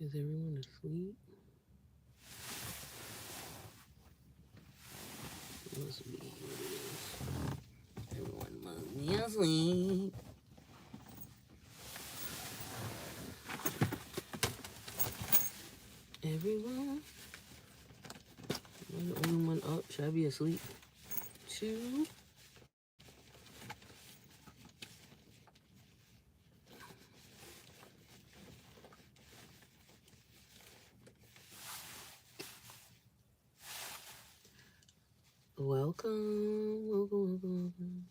Is everyone asleep? Must be what it is. Everyone must be asleep. Everyone. I'm the only one up. Should I be asleep? 2. Welcome, welcome, welcome, welcome.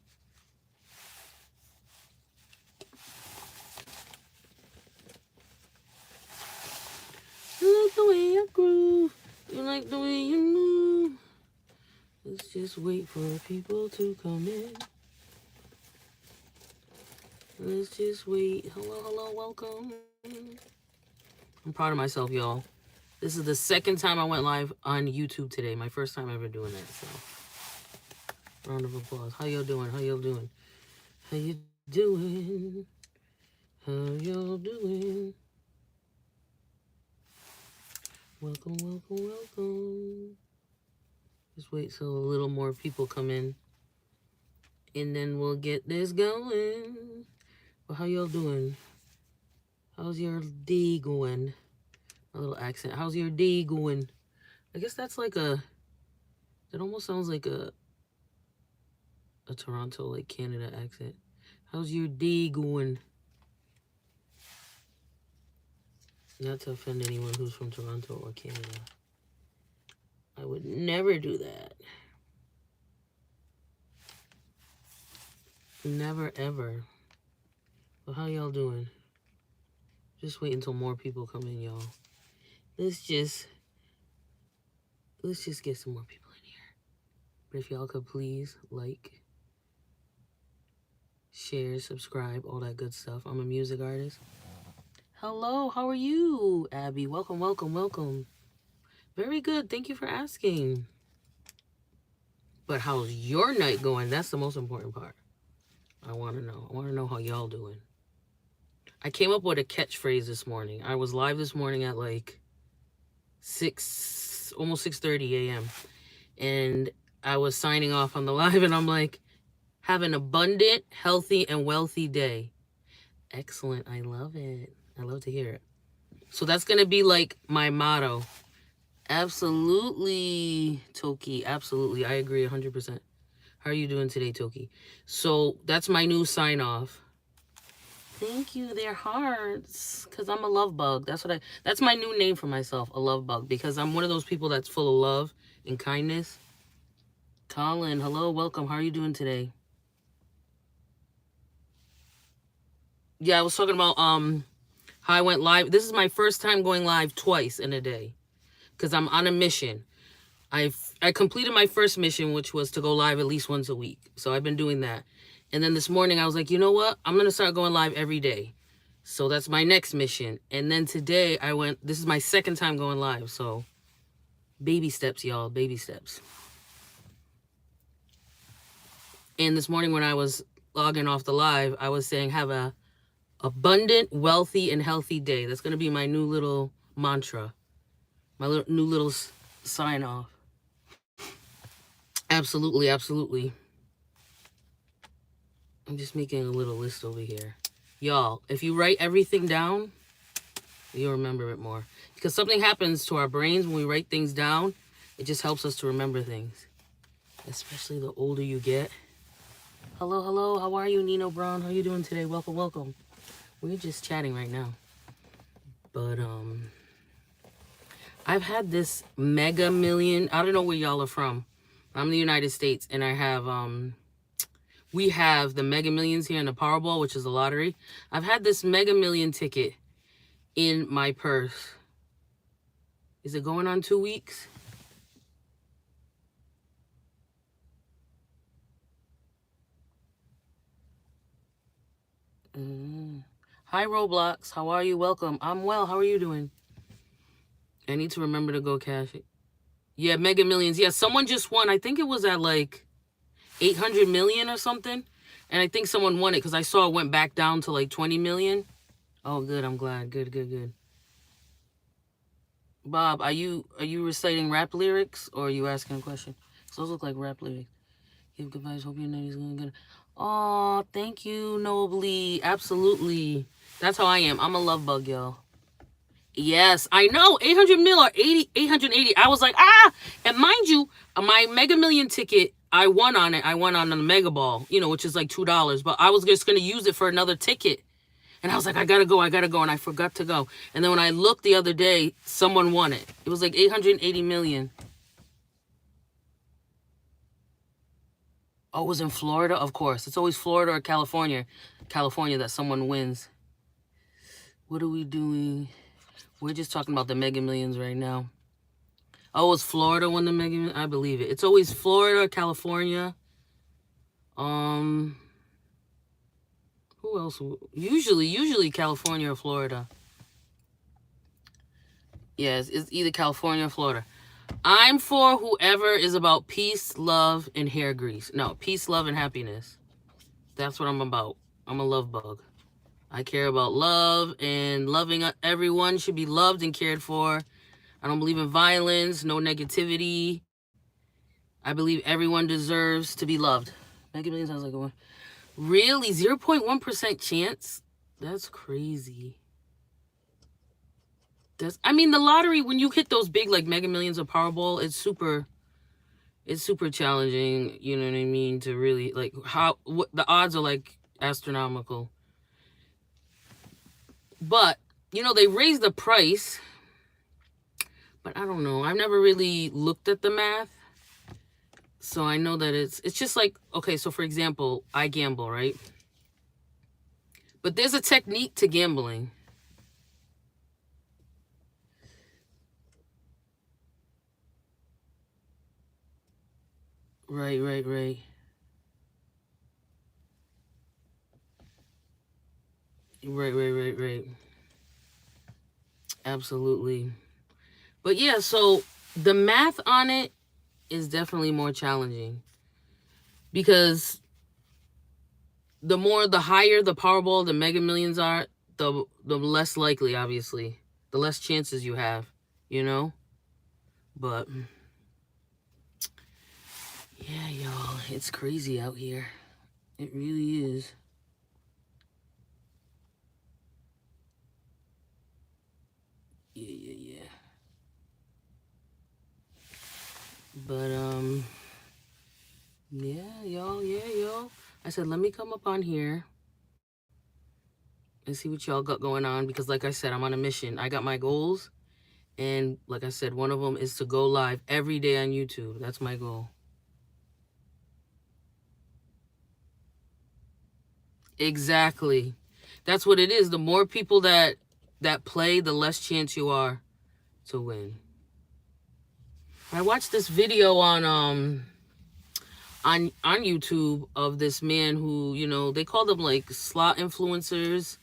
You like the way I groove. You like the way you move. Let's just wait for people to come in. Let's just wait. Hello, hello, welcome. I'm proud of myself, y'all. This is the second time I went live on YouTube today. My first time ever doing that, so. Round of applause. How y'all doing? How y'all doing? How you doing? How y'all doing? Welcome, welcome, welcome. Just wait till a little more people come in. And then we'll get this going. Well, how y'all doing? How's your day going? A little accent. How's your day going? I guess that's like a... That almost sounds like a Toronto, like Canada accent. How's your day going? Not to offend anyone who's from Toronto or Canada. I would never do that. Never, ever. Well, how y'all doing? Just wait until more people come in, y'all. Let's just get some more people in here. But if y'all could please like, share, subscribe, all that good stuff. I'm a music artist. Hello, how are you, Abby? Welcome, welcome, welcome. Very good. Thank you for asking. But how's your night going? That's the most important part. I want to know. I want to know how y'all doing. I came up with a catchphrase this morning. I was live this morning at like 6, almost 6:30 a.m. And I was signing off on the live and I'm like, have an abundant, healthy, and wealthy day. Excellent. I love it. I love to hear it. So that's going to be like my motto. Absolutely, Toki. Absolutely. I agree 100%. How are you doing today, Toki? So that's my new sign off. Thank you. They're hearts. Because I'm a love bug. That's my new name for myself, a love bug. Because I'm one of those people that's full of love and kindness. Colin, hello, welcome. How are you doing today? Yeah, I was talking about how I went live. This is my first time going live twice in a day. Because I'm on a mission. I completed my first mission, which was to go live at least once a week. So I've been doing that. And then this morning I was like, you know what? I'm going to start going live every day. So that's my next mission. And then today this is my second time going live. So baby steps, y'all, baby steps. And this morning when I was logging off the live, I was saying have a abundant, wealthy, and healthy day. That's going to be my new little mantra. My new little sign off. Absolutely, absolutely. I'm just making a little list over here. Y'all, if you write everything down, you'll remember it more. Because something happens to our brains when we write things down. It just helps us to remember things. Especially the older you get. Hello, hello. How are you, Nino Brown? How you doing today? Welcome, welcome. We're just chatting right now. But, I've had this Mega Million. I don't know where y'all are from. I'm in the United States, and I have, we have the Mega Millions here in the Powerball, which is a lottery. I've had this Mega Million ticket in my purse. Is it going on 2 weeks? Hi, Roblox. How are you? Welcome. I'm well. How are you doing? I need to remember to go cash it. Yeah, Mega Millions. Yeah, someone just won. I think it was at like 800 million or something. And I think someone won it because I saw it went back down to like 20 million. Oh, good. I'm glad. Good, good, good. Bob, are you reciting rap lyrics or are you asking a question? Those look like rap lyrics. Give good vibes. Hope your night is going good. Oh, thank you, Nobly. Absolutely. That's how I am. I'm a love bug, y'all. Yes, I know. 800 mil or 880. I was like, ah! And mind you, my Mega Million ticket, I won on it. I won on the Mega Ball, which is like $2. But I was just going to use it for another ticket. And I was like, I gotta go. And I forgot to go. And then when I looked the other day, someone won it. It was like 880 million. Oh, it was in Florida? Of course. It's always Florida or California. California that someone wins. What are we doing? We're just talking about the Mega Millions right now. Oh, it was Florida won the Mega Millions? I believe it. It's always Florida or California. Who else? Usually California or Florida. Yes, it's either California or Florida. I'm for whoever is about peace, love, and hair grease. No, peace, love, and happiness. That's what I'm about. I'm a love bug. I care about love and loving. Everyone should be loved and cared for. I don't believe in violence, no negativity. I believe everyone deserves to be loved. Mega Millions sounds like a one. Really? 0.1% chance? That's crazy. I mean, the lottery, when you hit those big, like, Mega Millions or Powerball, it's super challenging, you know what I mean, to really, like, what the odds are, like, astronomical. But, they raised the price, but I don't know. I've never really looked at the math. So I know that it's just like, okay, so for example, I gamble, right? But there's a technique to gambling. Right. Right. Absolutely. But yeah, so the math on it is definitely more challenging. Because the higher the Powerball, the Mega Millions are, the less likely, obviously. The less chances you have, But yeah, y'all, it's crazy out here. It really is. Yeah. But, yeah, y'all. I said, let me come up on here and see what y'all got going on. Because like I said, I'm on a mission. I got my goals. And like I said, one of them is to go live every day on YouTube. That's my goal. Exactly. That's what it is. The more people that play, the less chance you are to win. I watched this video on YouTube of this man who, they call them like slot influencers,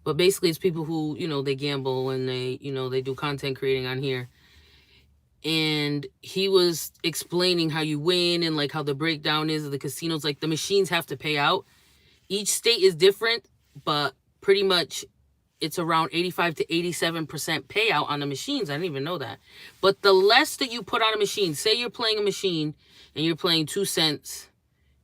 but basically it's people who, they gamble and they do content creating on here. And he was explaining how you win and like how the breakdown is of the casinos. Like the machines have to pay out. Each state is different, but pretty much it's around 85 to 87% payout on the machines. I didn't even know that. But the less that you put on a machine, say you're playing a machine and you're playing 2 cents,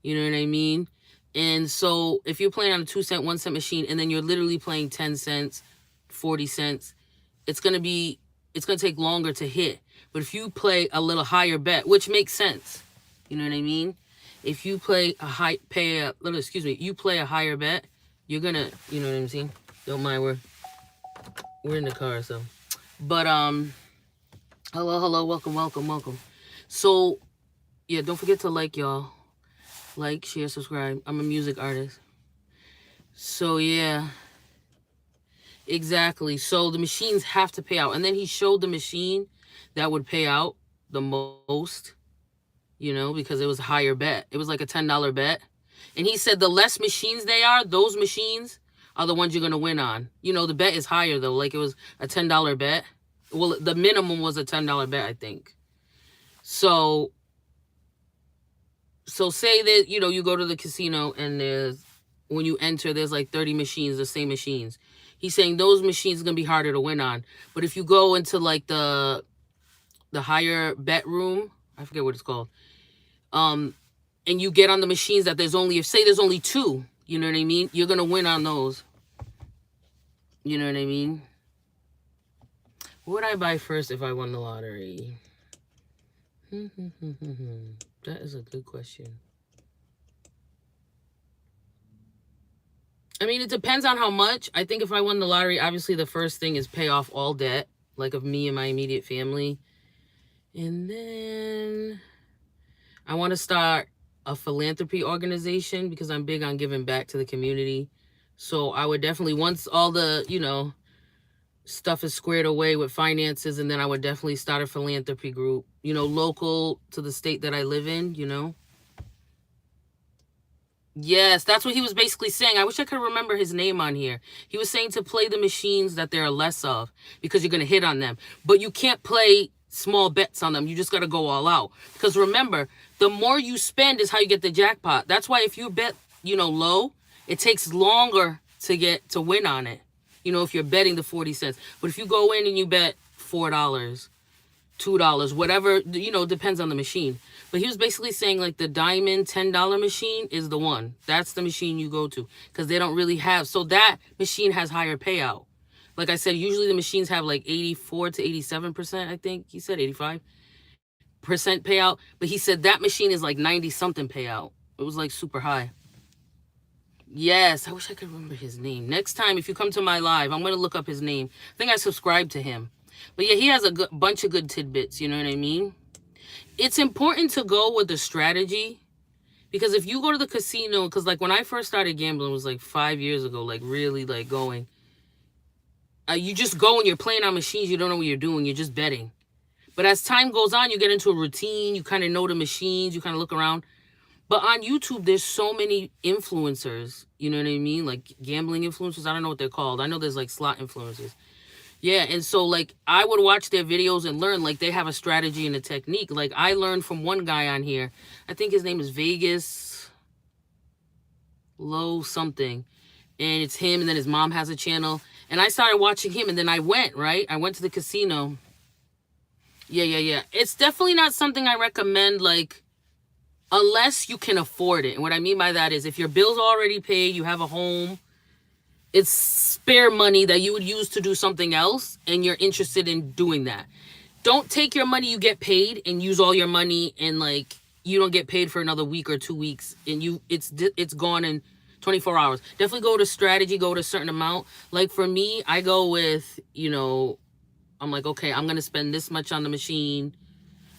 you know what I mean? And so if you're playing on a 2 cent, 1 cent machine, and then you're literally playing 10 cents, 40 cents, it's going to take longer to hit. But if you play a little higher bet, which makes sense, you know what I mean? If you play you play a higher bet, you're going to, you know what I'm saying? Don't mind, we're in the car, so. But, hello, welcome. So, yeah, don't forget to like, y'all. Like, share, subscribe. I'm a music artist. So, yeah. Exactly. So the machines have to pay out. And then he showed the machine that would pay out the most, you know, because it was a higher bet. It was like a $10 bet. And he said the less machines they are, those machines are the ones you're going to win on. You know, the bet is higher, though. Like, it was a $10 bet. Well, the minimum was a $10 bet, I think. So say that, you know, you go to the casino and when you enter, there's like 30 machines, the same machines. He's saying those machines are going to be harder to win on. But if you go into like the higher bet room, I forget what it's called, and you get on the machines that there's only 2, you know what I mean? You're going to win on those. You know what I mean? What would I buy first if I won the lottery? That is a good question. I mean, it depends on how much. I think if I won the lottery, obviously the first thing is pay off all debt, like of me and my immediate family. And then I want to start a philanthropy organization because I'm big on giving back to the community. So I would definitely, once all the, you know, stuff is squared away with finances, and then I would definitely start a philanthropy group, you know, local to the state that I live in, you know. Yes, that's what he was basically saying. I wish I could remember his name on here. He was saying to play the machines that there are less of because you're going to hit on them. But you can't play small bets on them. You just got to go all out. Because remember, the more you spend is how you get the jackpot. That's why if you bet, you know, low, it takes longer to win on it. You know, if you're betting the 40 cents. But if you go in and you bet $4, $2, whatever, you know, depends on the machine. But he was basically saying like the diamond $10 machine is the one. That's the machine you go to because they don't really have. So that machine has higher payout. Like I said, usually the machines have like 84 to 87%. I think he said 85% payout. But he said that machine is like 90 something payout. It was like super high. Yes, I wish I could remember his name. Next time, if you come to my live, I'm going to look up his name. I think I subscribed to him. But yeah, he has a bunch of good tidbits, you know what I mean? It's important to go with the strategy because if you go to the casino, because like when I first started gambling, it was like 5 years ago, like really like going. You just go and you're playing on machines. You don't know what you're doing. You're just betting. But as time goes on, you get into a routine. You kind of know the machines. You kind of look around. But on YouTube, there's so many influencers. You know what I mean? Like gambling influencers. I don't know what they're called. I know there's like slot influencers. Yeah, and so, like, I would watch their videos and learn, like, they have a strategy and a technique. Like, I learned from one guy on here. I think his name is Vegas Low something. And it's him, and then his mom has a channel. And I started watching him, and then I went, right? I went to the casino. Yeah. It's definitely not something I recommend, like, unless you can afford it. And what I mean by that is if your bill's already paid, you have a home, it's spare money that you would use to do something else, and you're interested in doing that. Don't take your money you get paid and use all your money and like you don't get paid for another week or 2 weeks and it's gone in 24 hours. Definitely go to strategy, go to a certain amount. Like for me, I go with, you know, I'm like, okay, I'm going to spend this much on the machine.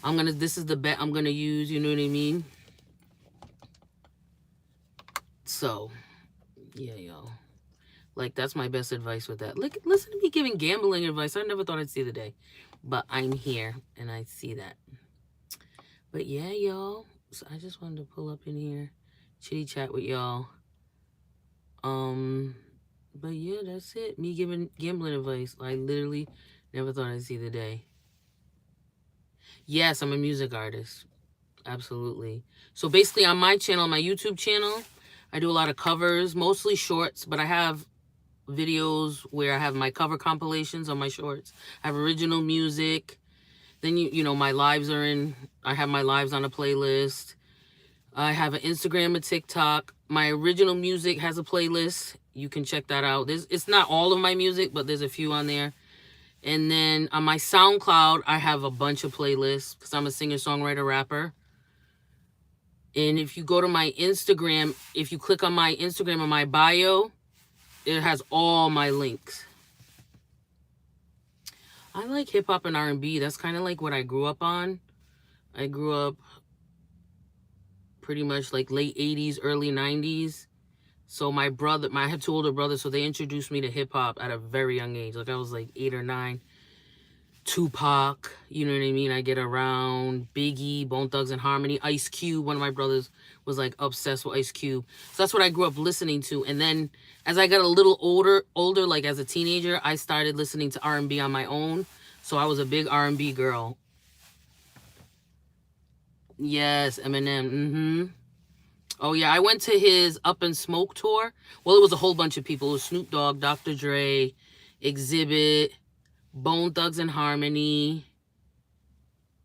This is the bet I'm going to use, you know what I mean? So, yeah, y'all. Like, that's my best advice with that. Like, listen to me giving gambling advice. I never thought I'd see the day. But I'm here, and I see that. But, yeah, y'all. So, I just wanted to pull up in here, chitty chat with y'all. But, yeah, that's it. Me giving gambling advice. I literally never thought I'd see the day. Yes, I'm a music artist. Absolutely. So, basically, on my channel, my YouTube channel, I do a lot of covers, mostly shorts, but I have videos where I have my cover compilations on my shorts. I have original music. Then you know my lives I have my lives on a playlist. I have an Instagram, a TikTok. My original music has a playlist. You can check that out. It's not all of my music, but there's a few on there. And then on my SoundCloud, I have a bunch of playlists because I'm a singer, songwriter, rapper. And if you go to my Instagram, if you click on my Instagram and my bio, it has all my links. I like hip hop and R&B. That's kind of like what I grew up on. I grew up pretty much like late 80s, early 90s. So my brother, I have two older brothers, so they introduced me to hip hop at a very young age. Like I was like 8 or 9. Tupac, you know what I mean? I get around Biggie, Bone Thugs and Harmony, Ice Cube. One of my brothers was like obsessed with Ice Cube. So that's what I grew up listening to. And then as I got a little older, like as a teenager, I started listening to R&B on my own. So I was a big R&B girl. Yes, Eminem. Oh yeah, I went to his Up in Smoke tour. Well, it was a whole bunch of people. It was Snoop Dogg, Dr. Dre, Exhibit, Bone Thugs and Harmony.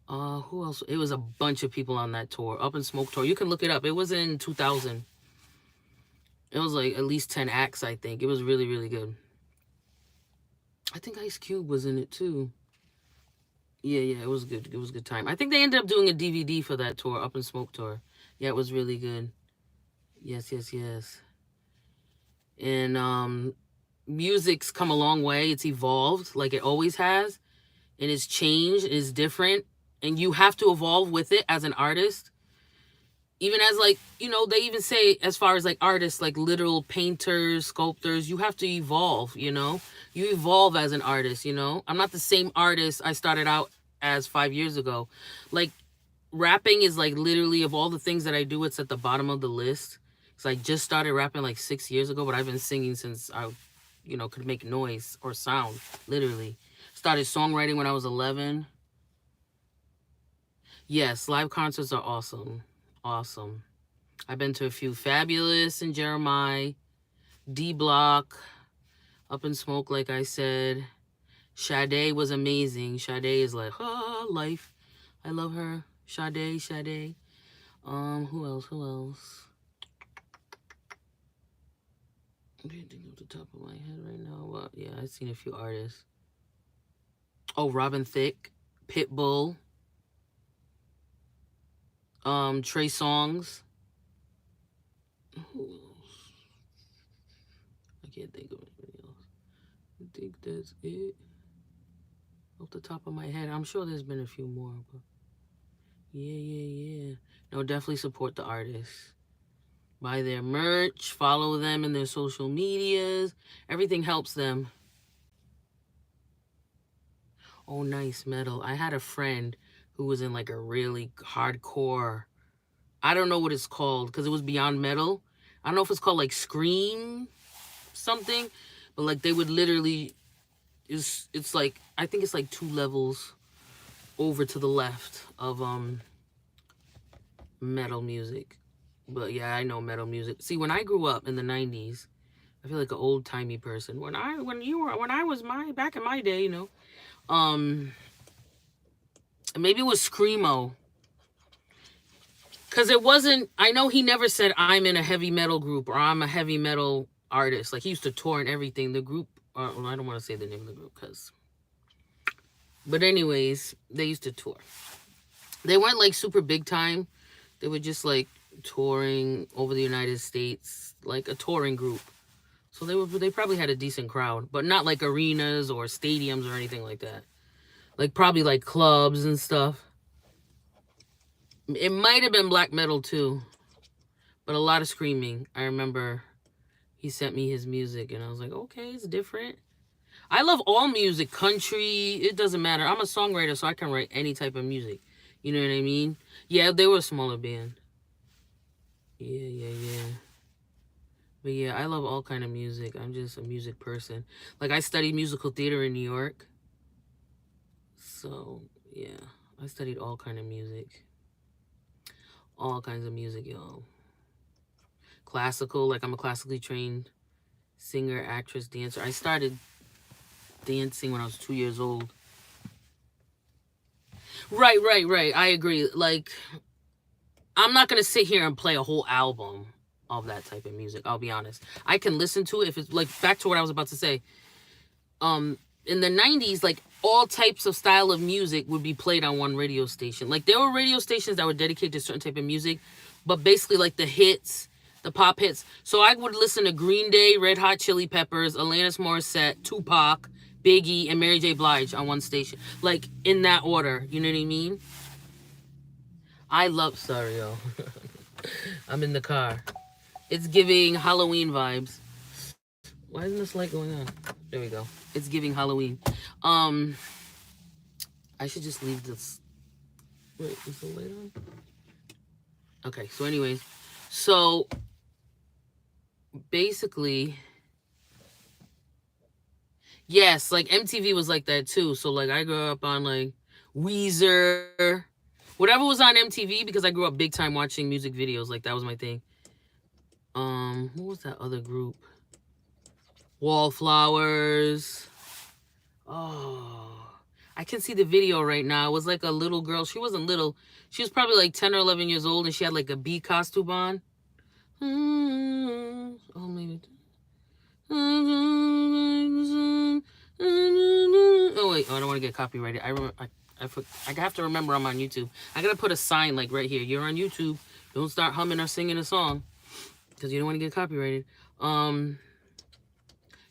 Who else? It was a bunch of people on that tour. Up in Smoke tour. You can look it up. It was in 2000. It was like at least 10 acts, I think. It was really, really good. I think Ice Cube was in it too. Yeah, it was good. It was a good time. I think they ended up doing a DVD for that tour, Up in Smoke tour. Yeah, it was really good. Yes. And music's come a long way. It's evolved like it always has. And it's changed. It's different. And you have to evolve with it as an artist. Even as like, you know, they even say as far as like artists, like literal painters, sculptors, you have to evolve, you know? You evolve as an artist, you know? I'm not the same artist I started out as 5 years ago. Like rapping is like literally of all the things that I do, it's at the bottom of the list. Because I just started rapping like 6 years ago, but I've been singing since I, you know, could make noise or sound, literally. Started songwriting when I was 11. Yes, live concerts are awesome. Awesome. I've been to a few. Fabulous and Jeremiah, D Block, Up in Smoke, like I said. Sade was amazing. Sade is like, life. I love her. Sade. Who else? I can't think off the top of my head right now, but yeah, I've seen a few artists. Oh, Robin Thicke, Pitbull, Trey Songz. Who else? I can't think of anybody else. I think that's it. Off the top of my head, I'm sure there's been a few more, but yeah. No, definitely support the artists. Buy their merch, follow them in their social medias. Everything helps them. Oh, nice, metal. I had a friend who was in like a really hardcore, I don't know what it's called because it was beyond metal. I don't know if it's called like scream something, but like they would literally, it's like, I think it's like 2 levels over to the left of metal music. But yeah, I know metal music. See, when I grew up in the 90s, I feel like an old timey person. When I was back in my day, you know, maybe it was screamo. Because it wasn't, I know he never said I'm in a heavy metal group or I'm a heavy metal artist. Like he used to tour and everything. The group, well, I don't want to say the name of the group because, but anyways, they used to tour. They weren't like super big time. They were just like touring over the United States, like a touring group. So they probably had a decent crowd, but not like arenas or stadiums or anything like that. Like probably like clubs and stuff. It might have been black metal too, but a lot of screaming. I remember he sent me his music and I was like, okay, it's different. I love all music, country, it doesn't matter. I'm a songwriter, so I can write any type of music. You know what I mean? Yeah, they were a smaller band. Yeah. But yeah, I love all kind of music. I'm just a music person. Like I studied musical theater in New York. So yeah, I studied all kind of music. All kinds of music, y'all. Classical, like I'm a classically trained singer, actress, dancer. I started dancing when I was 2 years old. Right. I agree. Like, I'm not going to sit here and play a whole album. of that type of music. I'll be honest. I can listen to it if it's like, back to what I was about to say. In the 90s, like all types of style of music would be played on one radio station. Like there were radio stations that were dedicated to a certain type of music, but basically like the hits, the pop hits. So I would listen to Green Day, Red Hot Chili Peppers, Alanis Morissette, Tupac, Biggie, and Mary J. Blige on one station. Like in that order. You know what I mean? I love, sorry, yo. I'm in the car. It's giving Halloween vibes. Why isn't this light going on? There we go. It's giving Halloween. I should just leave this. Wait, is the light on? Okay, so anyways. So, basically, yes, like MTV was like that too. So, like, I grew up on, like, Weezer. Whatever was on MTV, because I grew up big time watching music videos. Like, that was my thing. What was that other group? Wallflowers. Oh, I can see the video right now. It was like a little girl. She wasn't little. She was probably like 10 or 11 years old, and she had like a bee costume on. Oh, maybe. Oh, wait. Oh, I don't want to get copyrighted. I have to remember I'm on YouTube. I got to put a sign like right here. You're on YouTube. Don't start humming or singing a song because you don't want to get copyrighted.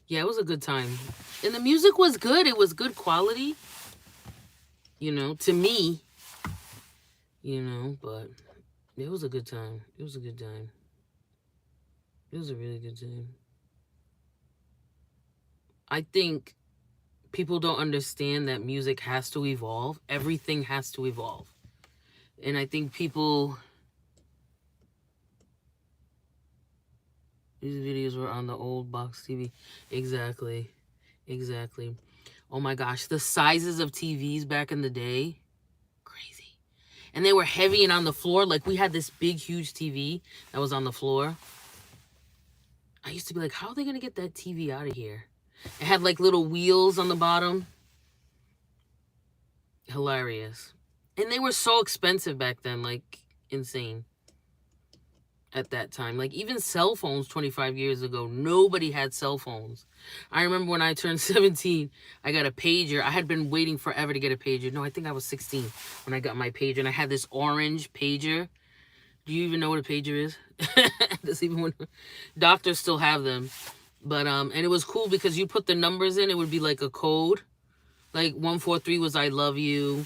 Yeah, it was a good time. And the music was good. It was good quality. You know, to me. You know, but it was a good time. It was a good time. It was a really good time. I think people don't understand that music has to evolve. Everything has to evolve. And I think people... These videos were on the old box TV. Exactly. Exactly. Oh my gosh. The sizes of TVs back in the day. Crazy. And they were heavy and on the floor. Like we had this big, huge TV that was on the floor. I used to be like, how are they going to get that TV out of here? It had like little wheels on the bottom. Hilarious. And they were so expensive back then. Like insane. At that time, like even cell phones 25 years ago, nobody had cell phones. I remember when I turned 17, I got a pager. I had been waiting forever to get a pager. No, I think I was 16 when I got my pager, and I had this orange pager. Do you even know what a pager is? Does even when doctors still have them? But and it was cool because you put the numbers in, it would be like a code. Like 143 was I love you,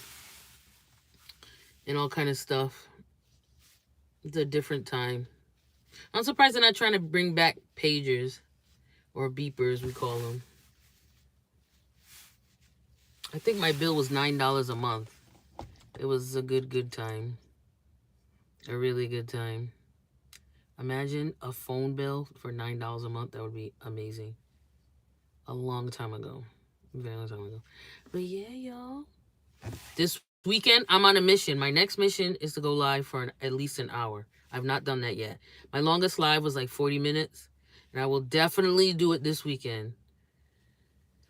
and all kind of stuff. It's a different time. I'm surprised they're not trying to bring back pagers or beepers, we call them. I think my bill was $9 a month. It was a good time. A really good time. Imagine a phone bill for $9 a month. That would be amazing. A long time ago. Very long time ago. But yeah, y'all. This weekend, I'm on a mission. My next mission is to go live for at least an hour. I've not done that yet. My longest live was like 40 minutes. And I will definitely do it this weekend.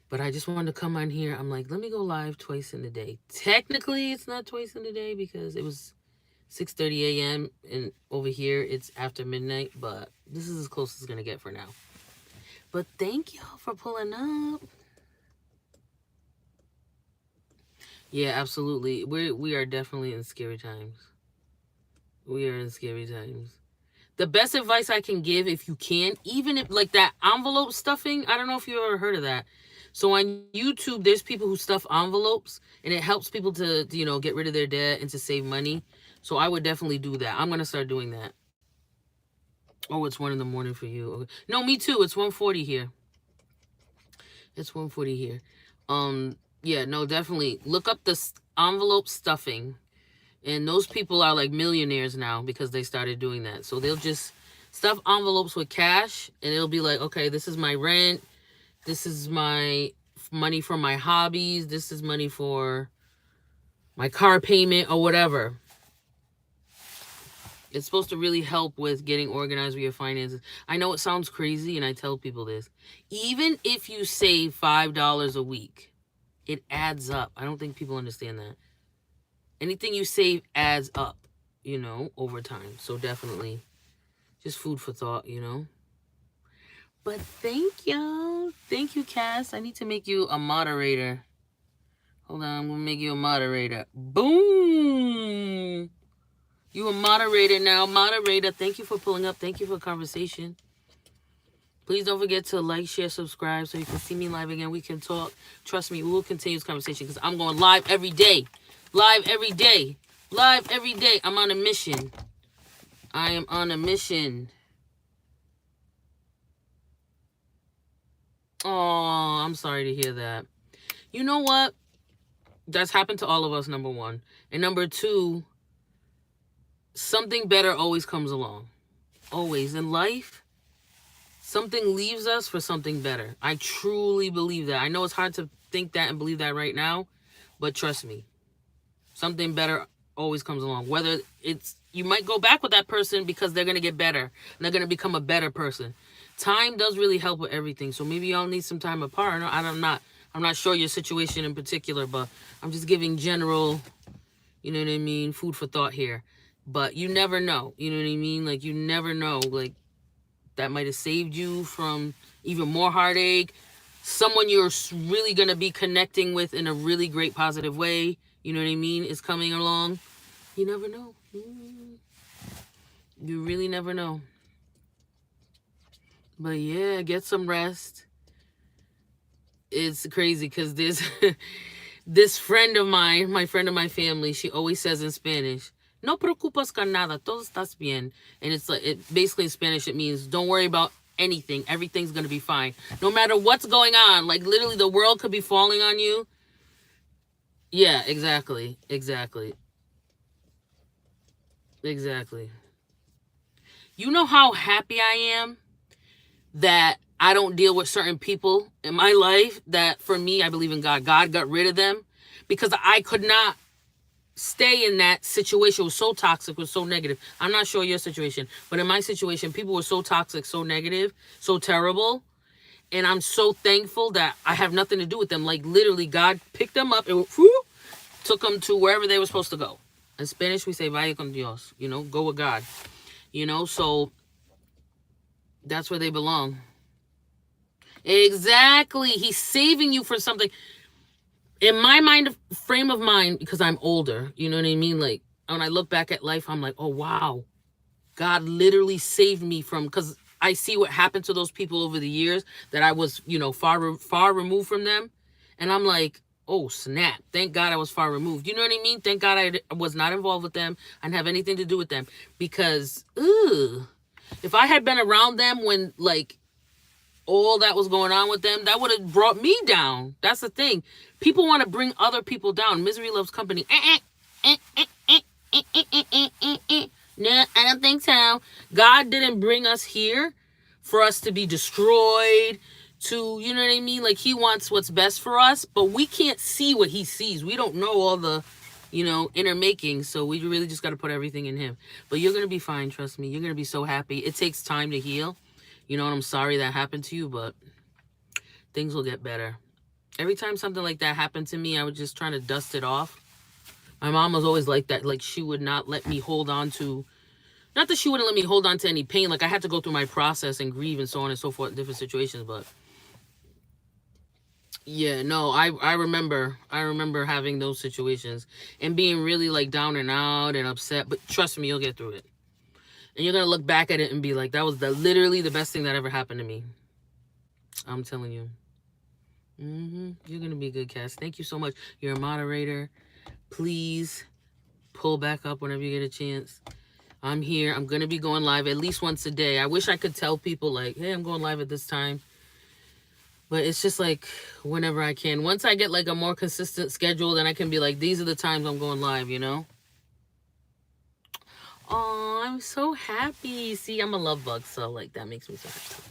But I just wanted to come on here. I'm like, let me go live twice in the day. Technically, it's not twice in the day because it was 6:30 a.m. and over here it's after midnight. But this is as close as it's going to get for now. But thank y'all for pulling up. Yeah, absolutely. We are definitely in scary times. We are in scary times. The best advice I can give, if you can, even if like that envelope stuffing, I don't know if you ever heard of that. So on YouTube, there's people who stuff envelopes, and it helps people to, you know, get rid of their debt and to save money. So I would definitely do that. I'm going to start doing that. Oh, it's 1 a.m. for you. Okay. No, me too. It's 1:40 here. It's 1:40 here. Yeah, no, definitely look up the envelope stuffing. And those people are like millionaires now because they started doing that. So they'll just stuff envelopes with cash, and it'll be like, okay, this is my rent. This is my money for my hobbies. This is money for my car payment or whatever. It's supposed to really help with getting organized with your finances. I know it sounds crazy, and I tell people this. Even if you save $5 a week, it adds up. I don't think people understand that. Anything you save adds up, you know, over time. So definitely Just food for thought, you know. But thank you. Thank you, Cass. I need to make you a moderator. Hold on, I'm going to make you a moderator. Boom. You a moderator now. Moderator, thank you for pulling up. Thank you for the conversation. Please don't forget to like, share, subscribe so you can see me live again. We can talk. Trust me, we will continue this conversation because I'm going live every day. Live every day. Live every day. I'm on a mission. I am on a mission. Oh, I'm sorry to hear that. You know what? That's happened to all of us, number one. And number two, something better always comes along. Always. In life, something leaves us for something better. I truly believe that. I know it's hard to think that and believe that right now, but trust me, something better always comes along. Whether it's, you might go back with that person because they're going to get better and they're going to become a better person. Time does really help with everything. So maybe y'all need some time apart. I'm not sure your situation in particular, but I'm just giving general, you know what I mean, food for thought here. But you never know, you know what I mean? Like, you never know, like, that might have saved you from even more heartache. Someone you're really going to be connecting with in a really great positive way, you know what I mean, is coming along. You never know. You really never know. But yeah, get some rest. It's crazy because this friend of mine, my friend of my family, she always says in Spanish, no preocupas con nada, todo estás bien. And it's like, it basically in Spanish, it means don't worry about anything. Everything's going to be fine. No matter what's going on, like literally the world could be falling on you. Yeah, exactly. Exactly. Exactly. You know how happy I am that I don't deal with certain people in my life that, for me, I believe in God. God got rid of them because I could not stay in that situation. It was so toxic, was so negative. I'm not sure your situation, but in my situation, people were so toxic, so negative, so terrible. And I'm so thankful that I have nothing to do with them. Like literally, God picked them up and took them to wherever they were supposed to go. In Spanish, we say, vaya con Dios, you know, go with God, you know, so that's where they belong. Exactly. He's saving you for something. In my frame of mind, because I'm older, you know what I mean? Like, when I look back at life, I'm like, oh, wow. God literally saved me from, because I see what happened to those people over the years that I was, you know, far removed from them. And I'm like, oh, snap. Thank God I was far removed. You know what I mean? Thank God I was not involved with them. I didn't have anything to do with them. Because, if I had been around them when, like, all that was going on with them, that would have brought me down. That's the thing. People want to bring other people down. Misery loves company. No, I don't think so. God didn't bring us here for us to be destroyed, to, you know what I mean? Like, he wants what's best for us, but we can't see what he sees. We don't know all the, you know, inner makings, so we really just got to put everything in him. But you're going to be fine, trust me. You're going to be so happy. It takes time to heal. You know, and I'm sorry that happened to you, but things will get better. Every time something like that happened to me, I was just trying to dust it off. My mom was always like that. Like, she would not let me hold on to, not that she wouldn't let me hold on to any pain. Like, I had to go through my process and grieve and so on and so forth in different situations. But yeah, no, I remember having those situations and being really like down and out and upset. But trust me, you'll get through it. And you're going to look back at it and be like, that was literally the best thing that ever happened to me. I'm telling you. You're going to be good, Cass. Thank you so much. You're a moderator. Please pull back up whenever you get a chance. I'm here. I'm going to be going live at least once a day. I wish I could tell people, like, hey, I'm going live at this time. But it's just like whenever I can. Once I get like a more consistent schedule, then I can be like, these are the times I'm going live, you know? Oh, I'm so happy. See, I'm a love bug, so like that makes me so happy.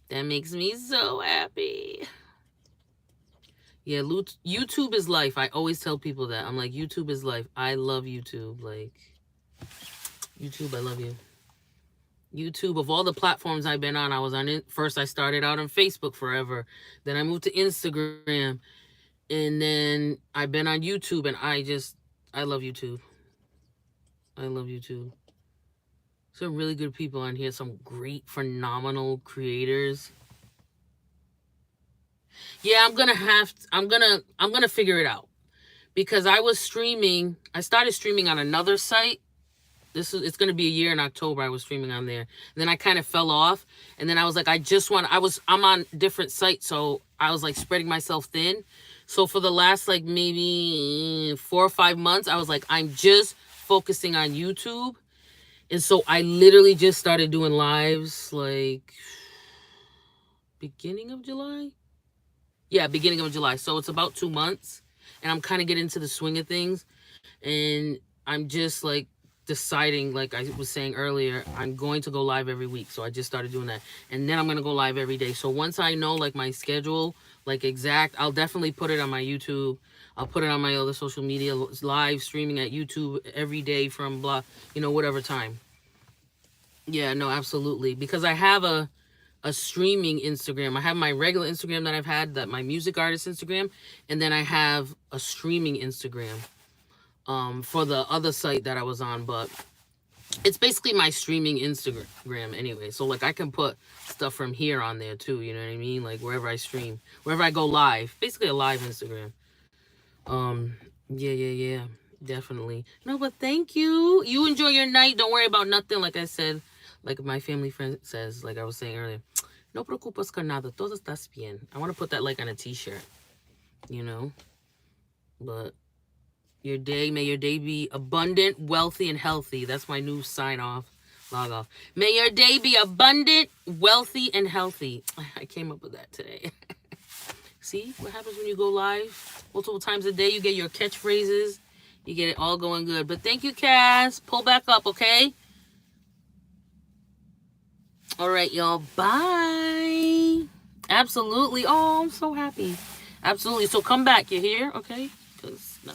That makes me so happy. Yeah, YouTube is life. I always tell people that. I'm like, YouTube is life. I love YouTube. Like, YouTube, I love you. YouTube, of all the platforms I've been on, I was on it. First, I started out on Facebook forever. Then I moved to Instagram. And then I've been on YouTube, and I love YouTube. I love YouTube. Some really good people on here. Some great, phenomenal creators. Yeah, I'm gonna figure it out. Because I started streaming on another site. It's gonna be a year in October. I was streaming on there. And then I kind of fell off. And then I was like, I'm on different sites, so I was like spreading myself thin. So for the last like maybe 4 or 5 months, I was like, I'm just focusing on YouTube. And so I literally just started doing lives like beginning of July. Yeah, beginning of July. So it's about 2 months. And I'm kind of getting into the swing of things. And I'm just like deciding, like I was saying earlier, I'm going to go live every week. So I just started doing that. And then I'm going to go live every day. So once I know like my schedule, like exact, I'll definitely put it on my YouTube. I'll put it on my other social media, live streaming at YouTube every day from whatever time. Yeah, no, absolutely. Because I have a streaming Instagram. I have my regular Instagram that I've had, that my music artist Instagram, and then I have a streaming Instagram for the other site that I was on, but it's basically my streaming Instagram anyway. So like I can put stuff from here on there too, you know what I mean? Like wherever I stream, wherever I go live, basically a live Instagram. Yeah, definitely. No, but thank you. You enjoy your night. Don't worry about nothing. Like I said, like my family friend says, like I was saying earlier, no preocupas con nada, todo estás bien. I want to put that like on a t-shirt, but may your day be abundant, wealthy, and healthy. That's my new log off. May your day be abundant, wealthy, and healthy. I came up with that today. See what happens when you go live multiple times a day? You get your catchphrases. You get it all going good. But thank you, Cass. Pull back up, okay? All right, y'all. Bye. Absolutely. Oh, I'm so happy. Absolutely. So come back. You hear? Okay? Because, no.